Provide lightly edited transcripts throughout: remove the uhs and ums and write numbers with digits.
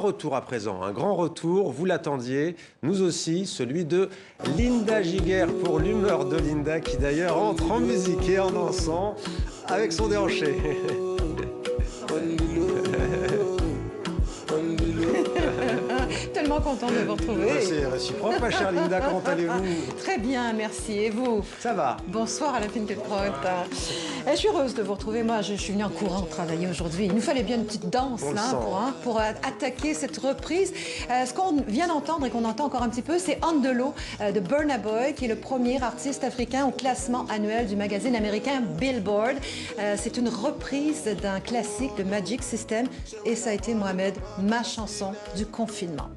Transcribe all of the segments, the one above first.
Retour à présent, un grand retour, vous l'attendiez, nous aussi, celui de Linda Giguère pour l'humeur de Linda qui d'ailleurs entre en musique et en dansant avec son déhanché. Tellement contente de vous retrouver. C'est réciproque, ma chère Linda, comment allez-vous? Très bien, merci. Et vous? Ça va. Bonsoir à la Finkielkraut. Je suis heureuse de vous retrouver. Moi, je suis venue en courant travailler aujourd'hui. Il nous fallait bien une petite danse là, pour attaquer cette reprise. Ce qu'on vient d'entendre et qu'on entend encore un petit peu, c'est On the Low de Burna Boy, qui est le premier artiste africain au classement annuel du magazine américain Billboard. C'est une reprise d'un classique de Magic System et ça a été, Mohamed, ma chanson du confinement.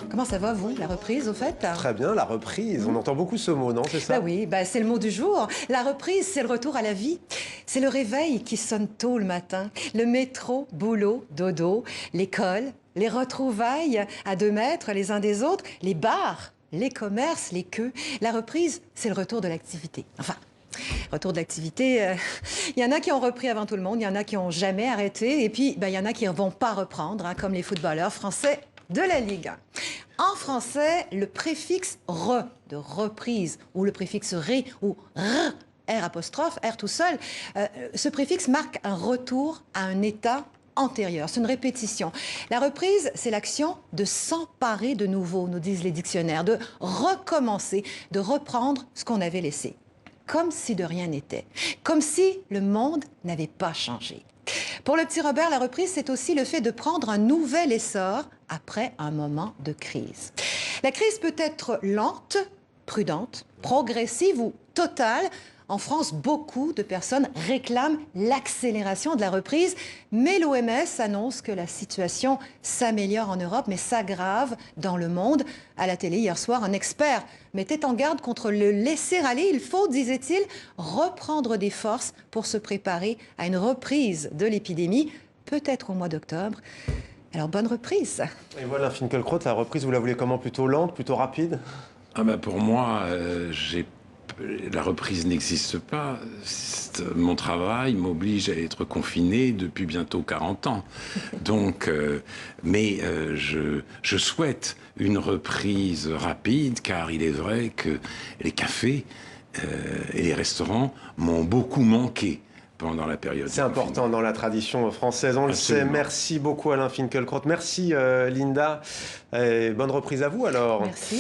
Comment ça va, vous, la reprise, au fait? Très bien, la reprise. On entend beaucoup ce mot, non? C'est ça? Ben oui, c'est le mot du jour. La reprise, c'est le retour à la vie. C'est le réveil qui sonne tôt le matin. Le métro, boulot, dodo, l'école, les retrouvailles à 2 mètres les uns des autres, les bars, les commerces, les queues. La reprise, c'est le retour de l'activité. Enfin, retour de l'activité, il y en a qui ont repris avant tout le monde, il y en a qui n'ont jamais arrêté, et puis il y en a qui ne vont pas reprendre, comme les footballeurs français de la Ligue 1. En français, le préfixe « re » de reprise ou le préfixe « ré » ou « r », R apostrophe, R tout seul, ce préfixe marque un retour à un état antérieur. C'est une répétition. La reprise, c'est l'action de s'emparer de nouveau, nous disent les dictionnaires, de recommencer, de reprendre ce qu'on avait laissé. Comme si de rien n'était. Comme si le monde n'avait pas changé. Pour le petit Robert, la reprise, c'est aussi le fait de prendre un nouvel essor après un moment de crise. La crise peut être lente, prudente, progressive ou totale. En France, beaucoup de personnes réclament l'accélération de la reprise, mais l'OMS annonce que la situation s'améliore en Europe, mais s'aggrave dans le monde. À la télé, hier soir, un expert mettait en garde contre le laisser-aller. Il faut, disait-il, reprendre des forces pour se préparer à une reprise de l'épidémie, peut-être au mois d'octobre. Alors, bonne reprise. Et voilà, Finkielkraut, la reprise, vous la voulez comment? Plutôt lente, plutôt rapide? Pour moi, la reprise n'existe pas. Mon travail m'oblige à être confiné depuis bientôt 40 ans. Donc, je souhaite une reprise rapide, car il est vrai que les cafés et les restaurants m'ont beaucoup manqué pendant la période. C'est important dans la tradition française, on Absolument. le sait. Merci beaucoup Alain Finkielkraut. Merci Linda. Et bonne reprise à vous alors. Merci.